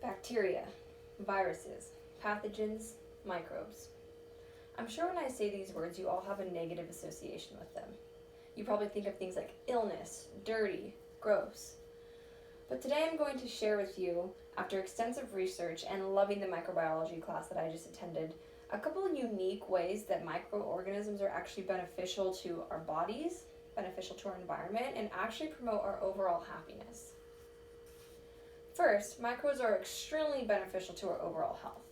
Bacteria, viruses, pathogens, microbes. I'm sure when I say these words, you all have a negative association with them. You probably think of things like illness, dirty, gross. But today I'm going to share with you, after extensive research and loving the microbiology class that I just attended, a couple of unique ways that microorganisms are actually beneficial to our bodies, beneficial to our environment, and actually promote our overall happiness. First, microbes are extremely beneficial to our overall health.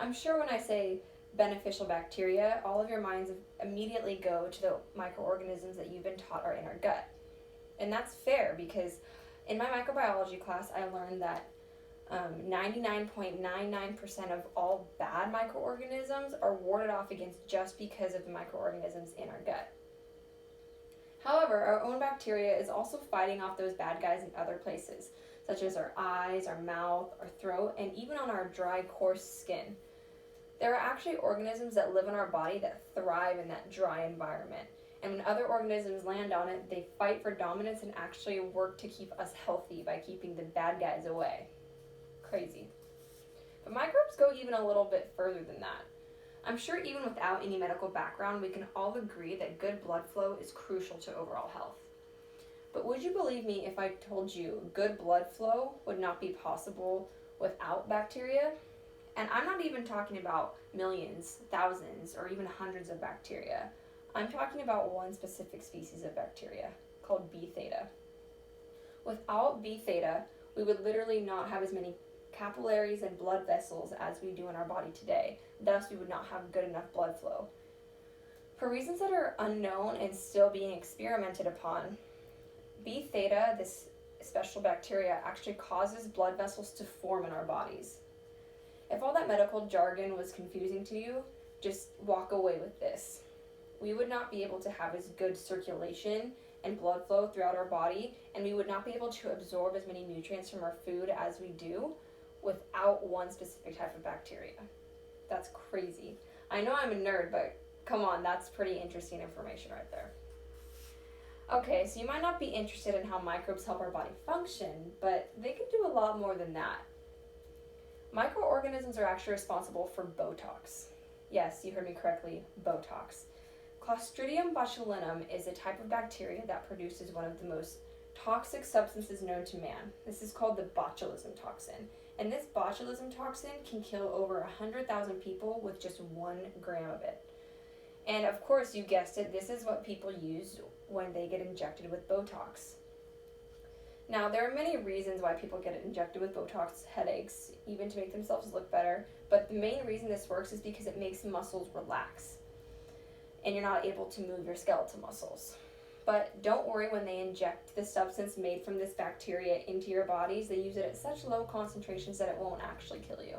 I'm sure when I say beneficial bacteria, all of your minds immediately go to the microorganisms that you've been taught are in our gut. And that's fair because in my microbiology class, I learned that 99.99% of all bad microorganisms are warded off against just because of the microorganisms in our gut. However, our own bacteria is also fighting off those bad guys in other places, such as our eyes, our mouth, our throat, and even on our dry, coarse skin. There are actually organisms that live in our body that thrive in that dry environment. And when other organisms land on it, they fight for dominance and actually work to keep us healthy by keeping the bad guys away. Crazy. But microbes go even a little bit further than that. I'm sure even without any medical background, we can all agree that good blood flow is crucial to overall health. But would you believe me if I told you good blood flow would not be possible without bacteria? And I'm not even talking about millions, thousands, or even hundreds of bacteria. I'm talking about one specific species of bacteria called B theta. Without B theta, we would literally not have as many capillaries and blood vessels as we do in our body today. Thus, we would not have good enough blood flow. For reasons that are unknown and still being experimented upon, B theta, this special bacteria, actually causes blood vessels to form in our bodies. If all that medical jargon was confusing to you, just walk away with this. We would not be able to have as good circulation and blood flow throughout our body, and we would not be able to absorb as many nutrients from our food as we do without one specific type of bacteria. That's crazy. I know I'm a nerd, but come on, that's pretty interesting information right there. Okay, so you might not be interested in how microbes help our body function, but they can do a lot more than that. Microorganisms are actually responsible for Botox. Yes, you heard me correctly, Botox. Clostridium botulinum is a type of bacteria that produces one of the most toxic substances known to man. This is called the botulism toxin. And this botulism toxin can kill over 100,000 people with just 1 gram of it. And of course, you guessed it, this is what people use when they get injected with Botox. Now, there are many reasons why people get injected with Botox, headaches, even to make themselves look better, but the main reason this works is because it makes muscles relax, and you're not able to move your skeletal muscles. But don't worry when they inject the substance made from this bacteria into your bodies. They use it at such low concentrations that it won't actually kill you.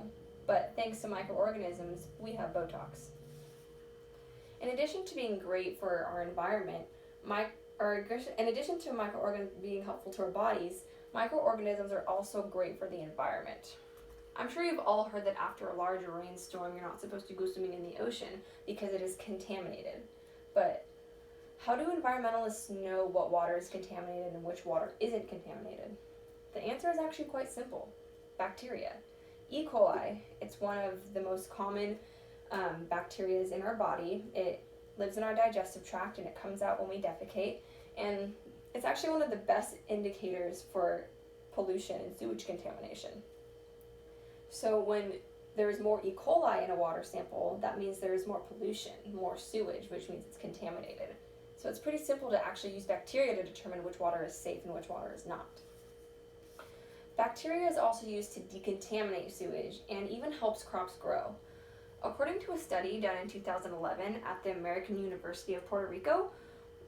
But thanks to microorganisms, we have Botox. In addition to being great for our environment, in addition to microorganisms being helpful to our bodies, microorganisms are also great for the environment. I'm sure you've all heard that after a large rainstorm, you're not supposed to go swimming in the ocean because it is contaminated. But how do environmentalists know what water is contaminated and which water isn't contaminated? The answer is actually quite simple. Bacteria. E. coli, it's one of the most common bacteria in our body. It lives in our digestive tract and it comes out when we defecate. And it's actually one of the best indicators for pollution and sewage contamination. So when there is more E. coli in a water sample, that means there is more pollution, more sewage, which means it's contaminated. So it's pretty simple to actually use bacteria to determine which water is safe and which water is not. Bacteria is also used to decontaminate sewage and even helps crops grow. According to a study done in 2011 at the American University of Puerto Rico,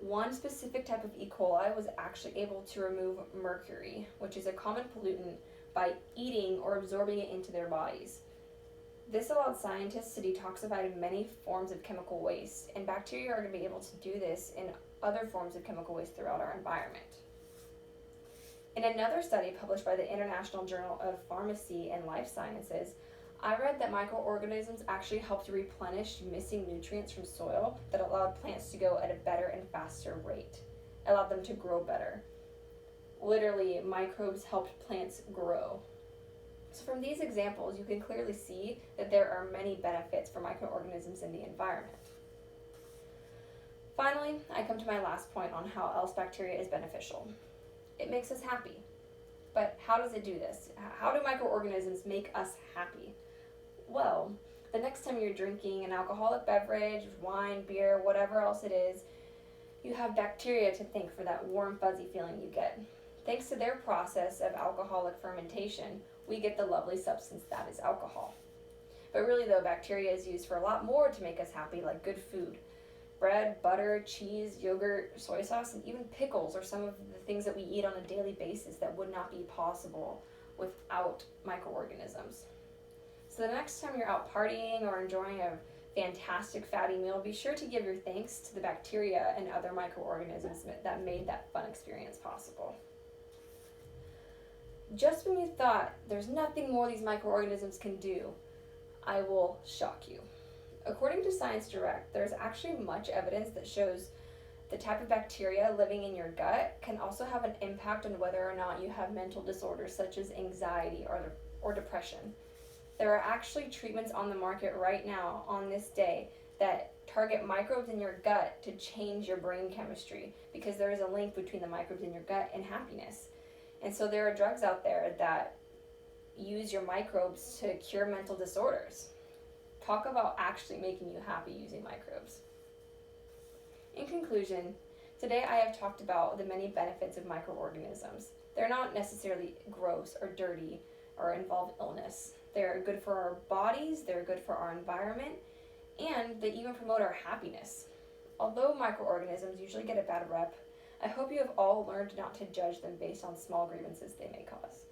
one specific type of E. coli was actually able to remove mercury, which is a common pollutant, by eating or absorbing it into their bodies. This allowed scientists to detoxify many forms of chemical waste, and bacteria are going to be able to do this in other forms of chemical waste throughout our environment. In another study published by the International Journal of Pharmacy and Life Sciences, I read that microorganisms actually helped replenish missing nutrients from soil that allowed plants to go at a better and faster rate, allowed them to grow better. Literally, microbes helped plants grow. So from these examples, you can clearly see that there are many benefits for microorganisms in the environment. Finally, I come to my last point on how else bacteria is beneficial. It makes us happy. But how does it do this? How do microorganisms make us happy? Well, the next time you're drinking an alcoholic beverage, wine, beer, whatever else it is, you have bacteria to thank for that warm, fuzzy feeling you get. Thanks to their process of alcoholic fermentation, we get the lovely substance that is alcohol. But really though, bacteria is used for a lot more to make us happy, like good food. Bread, butter, cheese, yogurt, soy sauce, and even pickles are some of the things that we eat on a daily basis that would not be possible without microorganisms. So the next time you're out partying or enjoying a fantastic fatty meal, be sure to give your thanks to the bacteria and other microorganisms that made that fun experience possible. Just when you thought there's nothing more these microorganisms can do, I will shock you. According to Science Direct, there's actually much evidence that shows the type of bacteria living in your gut can also have an impact on whether or not you have mental disorders such as anxiety or depression. There are actually treatments on the market right now on this day that target microbes in your gut to change your brain chemistry because there is a link between the microbes in your gut and happiness. And so there are drugs out there that use your microbes to cure mental disorders. Talk about actually making you happy using microbes. In conclusion, today I have talked about the many benefits of microorganisms. They're not necessarily gross or dirty or involve illness. They're good for our bodies, they're good for our environment, and they even promote our happiness. Although microorganisms usually get a bad rep, I hope you have all learned not to judge them based on small grievances they may cause.